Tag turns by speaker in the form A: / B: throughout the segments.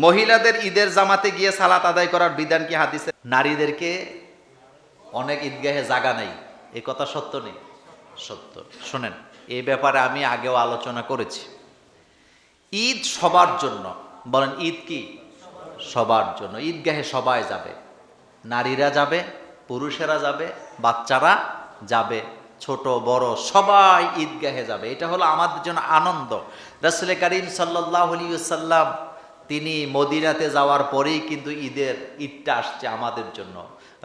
A: মহিলাদের ঈদের জামাতে গিয়ে সালাত আদায় করার বিধান কি হাদিসে? নারীদেরকে অনেক ঈদগাহে জায়গা নাই, এ কথা সত্য নেই? সত্য। শোনেন, এই ব্যাপারে আমি আগেও আলোচনা করেছি। ঈদ সবার জন্য, বলেন ঈদ কি? সবার জন্য। ঈদগাহে সবাই যাবে, নারীরা যাবে, পুরুষেরা যাবে, বাচ্চারা যাবে, ছোট বড় সবাই ঈদগাহে যাবে। এটা হলো আমাদের জন্য আনন্দ। রাসূল করিম সাল্লাল্লাহু আলাইহি ওয়াসাল্লাম তিনি মদিনাতে যাওয়ার পরেই কিন্তু ঈদটা আসছে আমাদের জন্য।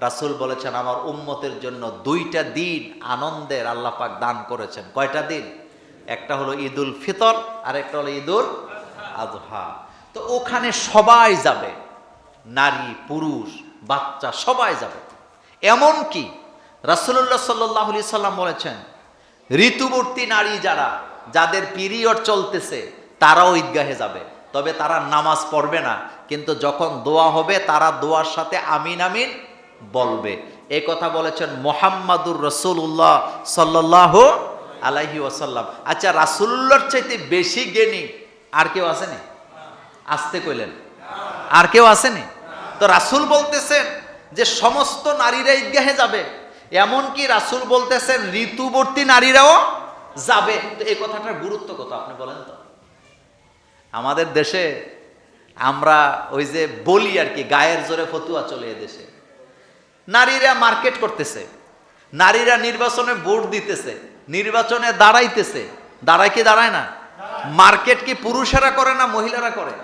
A: রাসূল বলেছেন, আমার উম্মতের জন্য দুইটা দিন আনন্দের আল্লাহ পাক দান করেছেন। কয়টা দিন? একটা হলো ঈদুল ফিতর আর একটা হলো ঈদুল আযহা। তো ওখানে সবাই যাবে, নারী পুরুষ বাচ্চা সবাই যাবে। এমন কি রাসূলুল্লাহ সাল্লাল্লাহু আলাইহি সাল্লাম বলেছেন, ঋতুবর্তী নারী যাদের পিরিয়ড চলতেছে তারাও ঈদগাহে যাবে, তবে তারা নামাজ পড়বে না, কিন্তু যখন দোয়া হবে তারা দোয়ার সাথে আমিন আমিন বলবে। এই কথা বলেছেন মুহাম্মাদুর রাসূলুল্লাহ সাল্লাল্লাহু আলাইহি ওয়াসাল্লাম। আচ্ছা, রাসূলুল্লাহর চাইতে বেশি জ্ঞানী আর কেউ আসেনি? আসতে কইলেন, আর কেউ আসেনি? তো রাসূল বলতেছেন যে সমস্ত নারীরা ঈদগাহে যাবে, এমনকি রাসূল বলতেছেন ঋতুবর্তী নারীরাও যাবে। তো এই কথাটার গুরুত্ব কত আপনি বলেন তো? আমাদের দেশে আমরা ওই যে বলি আর কি, গায়ের জোরে ফতুয়া চলে এদেশে। নারীরা মার্কেট করতেছে, নারীরা নির্বাচনে ভোট দিতেছে, নির্বাচনে দাঁড়াইতেছে। দাঁড়ায় কি দাঁড়ায় না? মার্কেট কি পুরুষেরা করে না মহিলারা করে?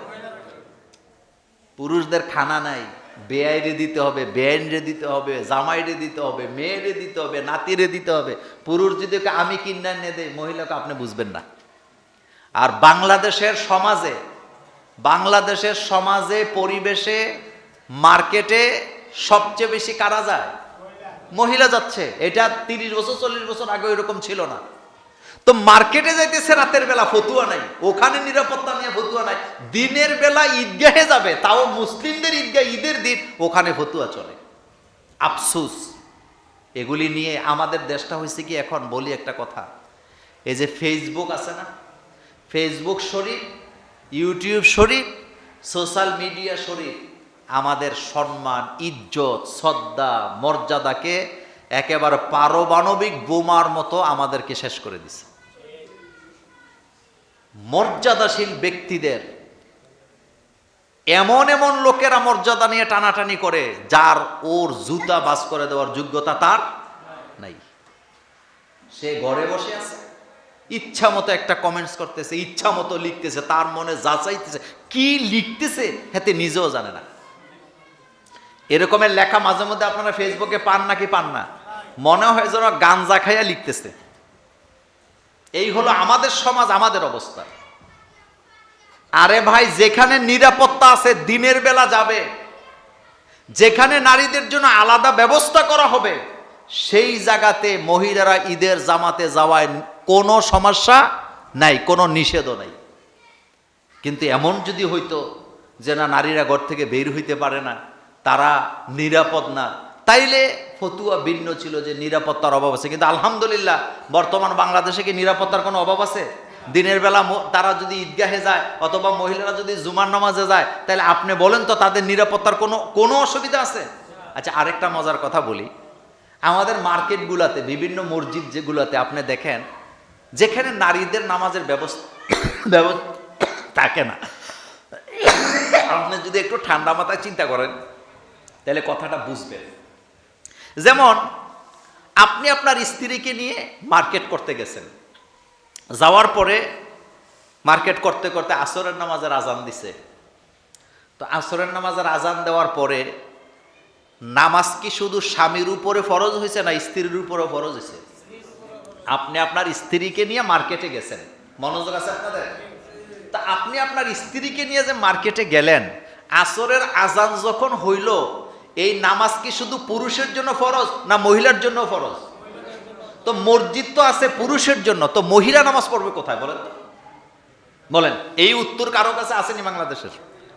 A: পুরুষদের খানা নাই, বেআইরে দিতে হবে, বেআইনরে দিতে হবে, জামাইরে দিতে হবে, মেয়েরে দিতে হবে, নাতিরে দিতে হবে। পুরুষ যদি আমি কিনা এনে দেয়, মহিলাকে আপনি বুঝবেন না। আর বাংলাদেশের সমাজে পরিবেশে মার্কেটে সবচেয়ে বেশি কারা যায়? মহিলা যাচ্ছে। এটা 30 বছর 40 বছর আগে এরকম ছিল না। তো মার্কেটে যাইতেছে রাতের বেলা, ফতুয়া নাই, ওখানে নিরাপত্তা নিয়ে ফতুয়া নাই। দিনের বেলা ঈদগাহে যাবে, তাও মুসলিমদের ঈদগাহ, ঈদের দিন, ওখানে ফতুয়া চলে। আফসোস, এগুলি নিয়ে আমাদের দেশটা হয়েছে কি, এখন বলি একটা কথা, এই যে ফেসবুক আছে না, ফেসবুক শরীফ, ইউটিউব শরীফ, সোশ্যাল মিডিয়া শরীফ আমাদের সম্মান, ইজ্জত, শ্রদ্ধা, মর্যাদাকে একেবারে পারমাণবিক বোমার মতো আমাদেরকে শেষ করে দিছে। মর্যাদাশীল ব্যক্তিদের এমন এমন লোকেরা মর্যাদা নিয়ে টানাটানি করে, যার ওর জুতা বাজ করে দেওয়ার যোগ্যতা তার নাই। সে ঘরে বসে আছে, ইচ্ছা মতো একটা কমেন্টস করতেছে, ইচ্ছা মতো লিখতেছে, তার মনে যা চাইতেছে, কি লিখতেছে হেতে নিজেও জানে না। এরকমের লেখা মাঝে মধ্যে আপনারা ফেসবুকে পান নাকি পান না? মনে হয় যেন গাঞ্জা খাইয়া লিখতেছে। এই হলো আমাদের সমাজ, আমাদের অবস্থা। আরে ভাই, যেখানে নিরাপত্তা আছে দিনের বেলা যাবে, যেখানে নারীদের জন্য আলাদা ব্যবস্থা করা হবে, সেই জায়গাতে মহিলারা ঈদের জামাতে যাওয়ায় কোনো সমস্যা নাই, কোনো নিষেধও নাই। কিন্তু এমন যদি হইতো যে না, নারীরা ঘর থেকে বের হইতে পারে না, তারা নিরাপদ না, তাইলে ফতুয়া ভিন্ন ছিল যে নিরাপত্তার অভাব আছে। কিন্তু আলহামদুলিল্লাহ, বর্তমান বাংলাদেশে কি নিরাপত্তার কোনো অভাব আছে? দিনের বেলা তারা যদি ঈদগাহে যায় অথবা মহিলারা যদি জুমার নামাজে যায়, তাহলে আপনি বলেন তো তাদের নিরাপত্তার কোনো অসুবিধা আছে? আচ্ছা, আরেকটা মজার কথা বলি। আমাদের মার্কেটগুলোতে, বিভিন্ন মসজিদ যেগুলোতে আপনি দেখেন, যেখানে নারীদের নামাজের ব্যবস্থা থাকে না, আপনি যদি একটু ঠান্ডা মাথায় চিন্তা করেন তাহলে কথাটা বুঝবেন। যেমন আপনি আপনার স্ত্রীকে নিয়ে মার্কেট করতে গেছেন, যাওয়ার পরে মার্কেট করতে করতে আসরের নামাজের আজান দিছে। তো আসরের নামাজের আজান দেওয়ার পরে নামাজ কি শুধু স্বামীর উপরে ফরজ হয়েছে না স্ত্রীর উপরেও ফরজ হয়েছে? আপনি আপনার স্ত্রীকে নিয়ে মার্কেটে গেছেন, মনোযোগ আছে আপনাদের? তা আপনি আপনার স্ত্রীকে নিয়ে যে মার্কেটে গেলেন, আসরের আজান যখন হইল, এই নামাজ কি শুধু পুরুষের জন্য ফরজ না মহিলার জন্য ফরজ? তো মসজিদ তো আছে পুরুষের জন্য, তো মহিলা নামাজ পড়বে কোথায় বলেন? বলেন, এই উত্তর কারো কাছে আসেনি বাংলাদেশের?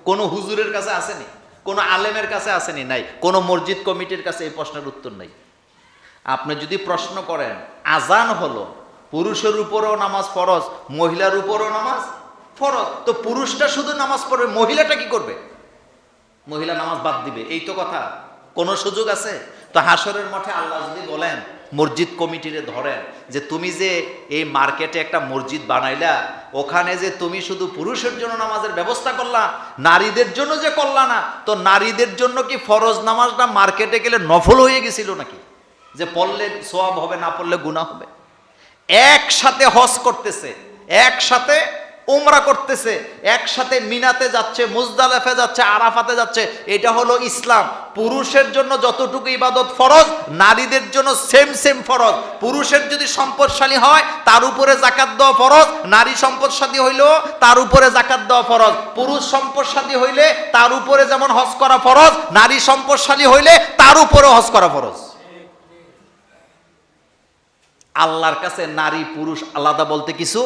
A: কোনো হুজুরের কাছে আসেনি? কোনো আলেমের কাছে আসেনি? নাই। কোনো মসজিদ কমিটির কাছে এই প্রশ্নের উত্তর নাই। আপনি যদি প্রশ্ন করেন, আজান হলো, পুরুষের উপরেও নামাজ ফরজ, মহিলার উপরেও নামাজ ফরজ। তো পুরুষটা শুধু নামাজ পড়বে, মহিলাটা কি করবে? মহিলা নামাজ বাদ দিবে, এই তো কথা? কোনো সুযোগ আছে? তো হাসরের মাঠে আল্লাহ যদি বলেন মসজিদ কমিটিরে ধরেন যে তুমি যে এই মার্কেটে একটা মসজিদ বানাইলা, ওখানে যে তুমি শুধু পুরুষের জন্য নামাজের ব্যবস্থা করলা, নারীদের জন্য যে করলা না, তো নারীদের জন্য কি ফরজ নামাজটা মার্কেটে গেলে নফল হয়ে গেছিল নাকি? যে পড়লে সওয়াব হবে, না পড়লে গুনাহ হবে। একসাথে হজ করতেছে, একসাথে উমরা করতেছে, একসাথে মিনাতে যাচ্ছে, মুজদালিফায় যাচ্ছে, আরাফাতে যাচ্ছে, এটা হলো ইসলাম। পুরুষের জন্য যতটুকু ইবাদত ফরজ, নারীদের জন্য সেম সেম ফরজ। পুরুষের যদি সম্পদশালী হয় তার উপরে যাকাত দেওয়া ফরজ, নারী সম্পদশালী হইলেও তার উপরে যাকাত দেওয়া ফরজ। পুরুষ সম্পদশালী হইলে তার উপরে যেমন হজ করা ফরজ, নারী সম্পদশালী হইলে তার উপরে হজ করা ফরজ। আল্লাহর কাছে নারী পুরুষ আলাদা বলতে কিছু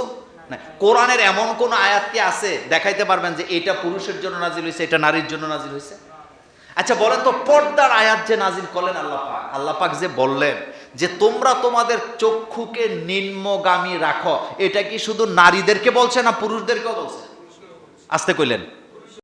A: না। কোরআনের এমন কোন আয়াত কি আছে দেখাইতে পারবেন যে এটা পুরুষের জন্য নাজিল হয়েছে, এটা নারীর জন্য নাজিল হয়েছে? আচ্ছা বলেন তো, পর্দার আয়াত যে নাজিল করলেন আল্লাহ পাক, আল্লাহ পাক যে বললেন যে তোমরা তোমাদের চক্ষুকে নিম্নগামী রাখো, এটা কি শুধু নারীদেরকে বলছে না পুরুষদেরকেও বলছে? আস্তে কইলেন।